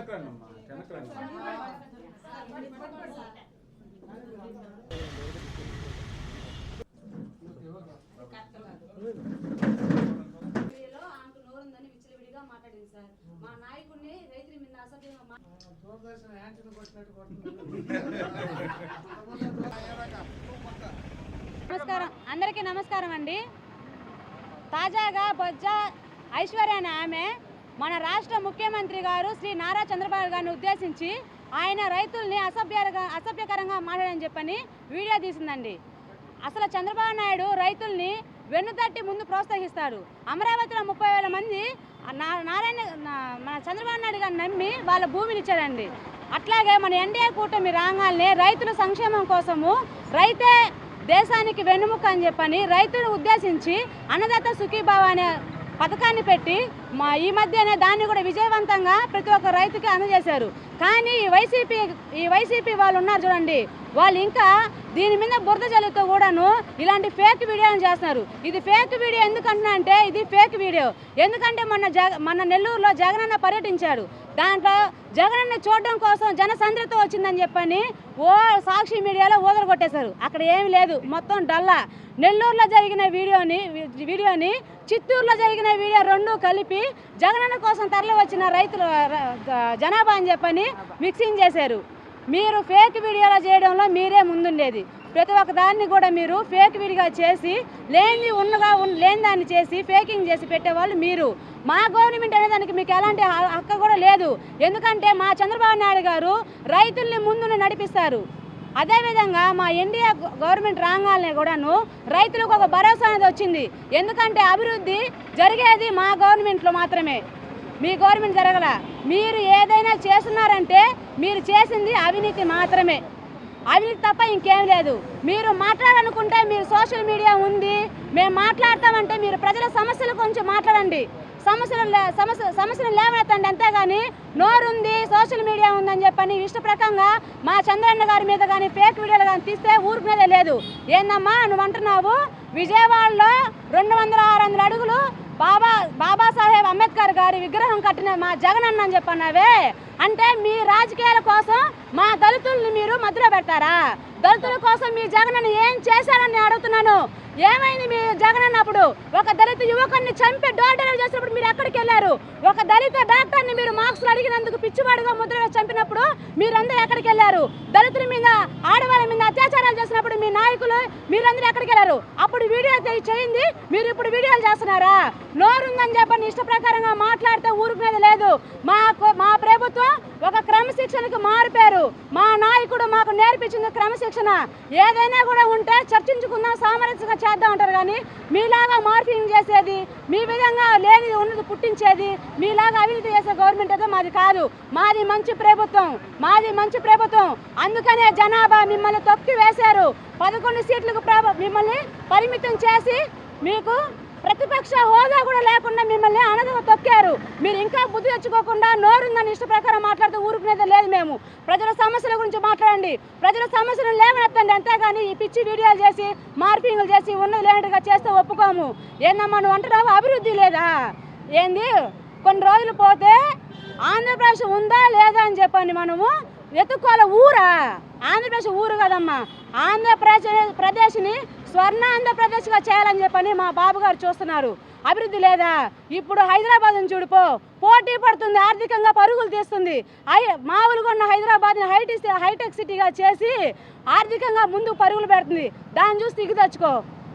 మా నాయకుడిని రైతుల మీద అసభ్యంగా నమస్కారం, అందరికీ నమస్కారం అండి. తాజాగా బొజ్జ ఐశ్వర్య అనే ఆమె మన రాష్ట్ర ముఖ్యమంత్రి గారు శ్రీ నారా చంద్రబాబు గారిని ఉద్దేశించి ఆయన రైతుల్ని అసభ్యకరంగా మాట్లాడని చెప్పని వీడియో తీసిందండి. అసలు చంద్రబాబు నాయుడు రైతుల్ని వెన్నుతట్టి ముందు ప్రోత్సహిస్తాడు. అమరావతిలో 30,000 మంది మన చంద్రబాబు నాయుడు గారిని నమ్మి వాళ్ళ భూమిని ఇచ్చారండి. అట్లాగే మన ఎన్డీఏ కూటమి రాగానే రైతుల సంక్షేమం కోసము రైతే దేశానికి వెన్నుముక్క అని చెప్పని రైతులను ఉద్దేశించి అన్నదాత సుఖీభావ అనే పథకాన్ని పెట్టి ఈ మధ్యనే దాన్ని కూడా విజయవంతంగా ప్రతి ఒక్క రైతుకి అందజేశారు. కానీ ఈ వైసీపీ వాళ్ళు ఉన్నారు చూడండి, వాళ్ళు ఇంకా దీని మీద బురద జల్లుతో కూడాను ఇలాంటి ఫేక్ వీడియోలు చేస్తున్నారు. ఇది ఫేక్ వీడియో ఎందుకంటున్నా అంటే ఇది ఫేక్ వీడియో. ఎందుకంటే మన నెల్లూరులో జగనన్న పర్యటించాడు. దాంట్లో జగనన్న చూడడం కోసం జనసంద్రత వచ్చిందని చెప్పని సాక్షి మీడియాలో ఊదరగొట్టేశారు. అక్కడ ఏమి లేదు, మొత్తం డల్లా. నెల్లూరులో జరిగిన వీడియోని చిత్తూరులో జరిగిన వీడియో రెండు కలిపి జగనన్న కోసం తరలి వచ్చిన రైతుల జనాభా అని చెప్పని మిక్సింగ్ చేశారు. మీరు ఫేక్ వీడియోలో చేయడంలో మీరే ముందుండేది. ప్రతి ఒక్క దాన్ని కూడా మీరు ఫేక్ వీడియోగా చేసి లేని దాన్ని చేసి ఫేకింగ్ చేసి పెట్టేవాళ్ళు మీరు. మా గవర్నమెంట్ అనే దానికి మీకు ఎలాంటి హక్కు కూడా లేదు. ఎందుకంటే మా చంద్రబాబు నాయుడు గారు రైతుల్ని ముందు నడిపిస్తారు. అదేవిధంగా మా ఎన్డీఏ గవర్నమెంట్ రాగానే కూడాను రైతులకు ఒక భరోసా అనేది వచ్చింది. ఎందుకంటే అభివృద్ధి జరిగేది మా గవర్నమెంట్లో మాత్రమే, మీ గవర్నమెంట్ జరగల. మీరు ఏదైనా చేస్తున్నారంటే మీరు చేసింది అవినీతి మాత్రమే, అవినీతి తప్ప ఇంకేం లేదు. మీరు మాట్లాడాలనుకుంటే మీరు సోషల్ మీడియా ఉంది, మేము మాట్లాడతామంటే మీరు ప్రజల సమస్యల గురించి మాట్లాడండి, సమస్యలు లేవనెత్తండి. అంతేగాని నోరుంది సోషల్ మీడియా ఉందని చెప్పని ఇష్టప్రకంగా మా చంద్రన్న గారి మీద కానీ ఫేక్ వీడియోలు కానీ తీస్తే ఊరుకునేదే లేదు. ఏందమ్మా నువ్వు అంటున్నావు విజయవాడలో 200-600 అడుగులు బాబాసాహెబ్ అంబేద్కర్ గారి విగ్రహం కట్టిన మా జగనన్న అని చెప్పన్నావే, అంటే మీ రాజకీయాల కోసం మా దళితుల్ని మీరు మధ్యలో పెడతారా? దళితుల కోసం మీ జగనన్న ఏం చేశారని అడుగుతున్నాను. ఏమైంది మీ జగనన్న? అప్పుడు ఒక దళిత యువకుడిని చంపి డోర్ డెలివరీ చేసినప్పుడు మీరు ఎక్కడికి వెళ్ళారు? ఒక దళిత డాక్టర్ని మీరు మార్క్స్లు అడిగినందుకు పిచ్చివాడుగా ముద్ర చంపినప్పుడు మీరందరూ ఎక్కడికి వెళ్ళారు? దళితుల మీద ఆడవాళ్ళ మీద అత్యాచారాలు చేసినప్పుడు మీ నాయకులు మీరందరూ ఎక్కడికి వెళ్ళారు? అప్పుడు వీడియో చేయింది, మీరు ఇప్పుడు వీడియోలు చేస్తున్నారా? నోరుందని చెప్పని ఇష్ట ప్రకారంగా మాట్లాడితే ఊరుకునేది లేదు. మా ప్రభుత్వం ఒక క్రమశిక్షణకు మారిపోయారు. మా నాయకుడు మాకు నేర్పించింది క్రమశిక్షణ. ఏదైనా కూడా ఉంటే చర్చించుకుందాం, సామరస్యంగా చేద్దాం అంటారు. కానీ మీలాగా మార్పింగ్ చేసేది, మీ విధంగా లేని ఉన్నది పుట్టించేది, మీలాగా అవినీతి చేసే గవర్నమెంట్ అయితే మాది కాదు. మాది మంచి ప్రభుత్వం. అందుకనే జనాభా మిమ్మల్ని తొక్కి వేశారు. 11 సీట్లకు మిమ్మల్ని పరిమితం చేసి మీకు ప్రతిపక్ష హోదా కూడా లేకుండా మిమ్మల్ని అనదగా తొక్కారు. మీరు ఇంకా బుద్ధి తెచ్చుకోకుండా నోరుందని ఇష్ట ప్రకారం మాట్లాడుతూ ఊరుకునేది లేదు. మేము ప్రజల సమస్యల గురించి మాట్లాడండి, ప్రజల సమస్యలను లేవనెత్తండి. అంతేగాని ఈ పిచ్చి వీడియోలు చేసి మార్పింగ్లు చేసి ఉన్నది లేనట్టుగా చేస్తే ఒప్పుకోము. ఏందమ్మా నువ్వు అంటున్నావు అభివృద్ధి లేదా? ఏంది కొన్ని రోజులు పోతే ఆంధ్రప్రదేశ్ ఉందా లేదా అని చెప్పండి మనము ఎత్తుకోవాలి. ఊరా? ఆంధ్రప్రదేశ్ ఊరు కదమ్మా. ఆంధ్రప్రదేశ్ని స్వర్ణ ఆంధ్రప్రదేశ్గా చేయాలని చెప్పని మా బాబు గారు చూస్తున్నారు. అభివృద్ధి లేదా? ఇప్పుడు హైదరాబాద్ చూడిపో, పోటీ పడుతుంది, ఆర్థికంగా పరుగులు తీస్తుంది. మామూలుగా ఉన్న హైదరాబాద్ని హైటెక్ సిటీగా చేసి ఆర్థికంగా ముందు పరుగులు పెడుతుంది. దాన్ని చూసి దిగు తెచ్చుకో.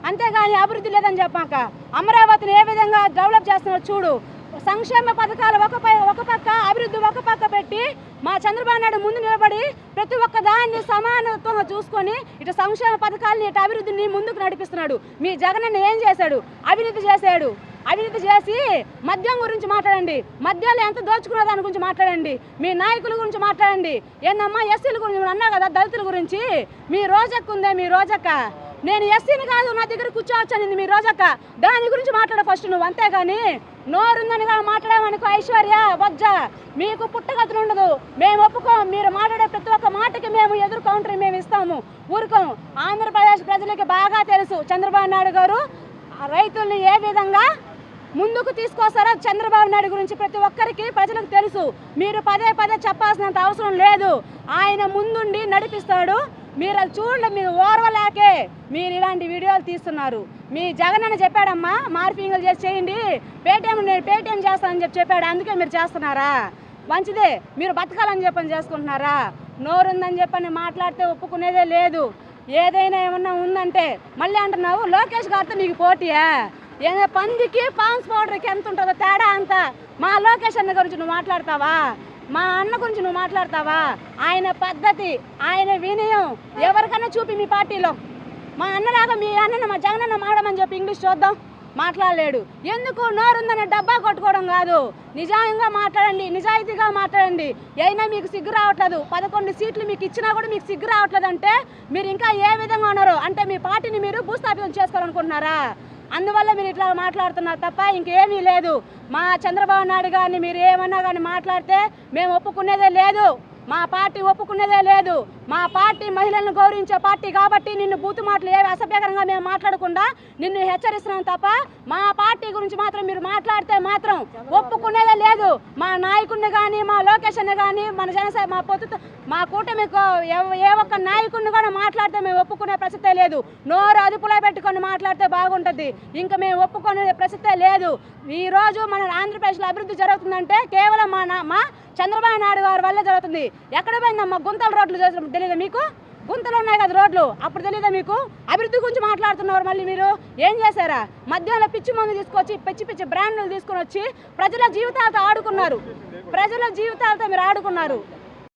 అంతేగాని అభివృద్ధి లేదని చెప్పాక అమరావతిని ఏ విధంగా డెవలప్ చేస్తున్నారో చూడు. సంక్షేమ పథకాలు ఒక పక్క, అభివృద్ధి ఒక పక్క పెట్టి మా చంద్రబాబు నాయుడు ముందు నిలబడి ప్రతి ఒక్క దాన్ని సమానత్వంగా చూసుకొని ఇటు సంక్షేమ పథకాలని ఇటు అభివృద్ధిని ముందుకు నడిపిస్తున్నాడు. మీ జగనన్న ఏం చేశాడు? అవినీతి చేసి మద్యం గురించి మాట్లాడండి, మద్యాలు ఎంత దోచుకున్న దాని గురించి మాట్లాడండి, మీ నాయకుల గురించి మాట్లాడండి. ఏందమ్మా ఎస్సీల గురించి అన్నా కదా, దళితుల గురించి మీ రోజక్క ఉందే, మీ రోజక్క. నేను ఎస్సీని కాదు, నా దగ్గర కూర్చోవచ్చని మీ రోజక్క, దాని గురించి మాట్లాడ ఫస్ట్ నువ్వు. అంతేగాని నోరుందని మాట్లాడమనుకో ఐశ్వర్య బొజ్జ, మీకు పుట్టగతులు ఉండదు. మేము ఒప్పుకోం. మీరు మాట్లాడే ప్రతి ఒక్క మాటకి మేము ఎదురు కౌంటర్ మేము ఇస్తాము, ఊరుకోం. ఆంధ్రప్రదేశ్ ప్రజలకి బాగా తెలుసు చంద్రబాబు నాయుడు గారు రైతుల్ని ఏ విధంగా ముందుకు తీసుకొస్తారో చంద్రబాబు నాయుడు గురించి ప్రతి ఒక్కరికి ప్రజలకు తెలుసు. మీరు పదే పదే చెప్పాల్సినంత అవసరం లేదు. ఆయన ముందుండి నడిపిస్తాడు. మీరు అది చూడండి, మీరు ఓర్వలేకే మీరు ఇలాంటి వీడియోలు తీస్తున్నారు. మీ జగన్ అని చెప్పాడమ్మా, మార్పింగ్లు చేసి చేయండి, నేను పేటీఎం చేస్తానని చెప్పాడు, అందుకే మీరు చేస్తున్నారా? మంచిదే, మీరు బతకాలని చెప్పని చేసుకుంటున్నారా? నోరుందని చెప్పని మాట్లాడితే ఒప్పుకునేదే లేదు. ఏదైనా ఏమన్నా ఉందంటే మళ్ళీ అంటున్నావు లోకేష్ గారితో నీకు పోటీయా? ఏదో పందికి పాన్స్ పౌడర్కి ఎంత ఉంటుందో తేడా అంతా. మా లోకేష్ అన్న గురించి నువ్వు మాట్లాడతావా? మా అన్న గురించి నువ్వు మాట్లాడతావా? ఆయన పద్ధతి, ఆయన వినయం ఎవరికైనా చూపి మీ పార్టీలో. మా అన్నలాగా మీ అన్న మా జగన్ అన్న మాడమని చెప్పి ఇంగ్లీష్ చూద్దాం. మాట్లాడలేడు. ఎందుకు? నోరుందని డబ్బా కొట్టుకోవడం కాదు, నిజాయంగా మాట్లాడండి, నిజాయితీగా మాట్లాడండి. అయినా మీకు సిగ్గు రావట్లేదు. 11 సీట్లు మీకు ఇచ్చినా కూడా మీకు సిగ్గు రావట్లేదు అంటే మీరు ఇంకా ఏ విధంగా ఉన్నారు అంటే మీ పార్టీని మీరు భూస్థాపితం చేసుకోవాలనుకుంటున్నారా? అందువల్ల మీరు ఇట్లా మాట్లాడుతున్నారు తప్ప ఇంకేమీ లేదు. మా చంద్రబాబు నాయుడు గారిని మీరు ఏమన్నా కానీ మాట్లాడితే మేము ఒప్పుకునేదే లేదు. మా పార్టీ ఒప్పుకునేదే లేదు. మా పార్టీ మహిళలను గౌరవించే పార్టీ కాబట్టి నిన్ను బూతు మాటలు ఏవి అసభ్యకరంగా మేము మాట్లాడకుండా నిన్ను హెచ్చరిస్తున్నాం తప్ప మా పార్టీ గురించి మాత్రం మీరు మాట్లాడితే మాత్రం ఒప్పుకునేదే లేదు. మా నాయకుడిని కానీ మా లోకేషన్ని కానీ మన జనసేన మా పొత్తు మా కూటమి ఏ ఒక్క నాయకుడిని కూడా మాట్లాడితే మేము ఒప్పుకునే ప్రసక్తే లేదు. నోరు అదుపులో పెట్టుకొని మాట్లాడితే బాగుంటుంది. ఇంకా మేము ఒప్పుకునే ప్రసక్తే లేదు. ఈరోజు మన ఆంధ్రప్రదేశ్లో అభివృద్ధి జరుగుతుందంటే కేవలం మా చంద్రబాబు నాయుడు గారి వల్లే జరుగుతుంది. ఎక్కడ పోయిందమ్మా గుంతల రోడ్లు తెలియదా మీకు? గుంతలు ఉన్నాయి కదా రోడ్లు, అప్పుడు తెలియదా మీకు? అభివృద్ధి గురించి మాట్లాడుతున్నారు. మళ్ళీ మీరు ఏం చేశారా? మధ్యాహ్నం పిచ్చి మందు తీసుకొచ్చి పిచ్చి బ్రాండ్లు తీసుకొని వచ్చి ప్రజల జీవితాలతో ఆడుకున్నారు. ప్రజల జీవితాలతో మీరు ఆడుకున్నారు.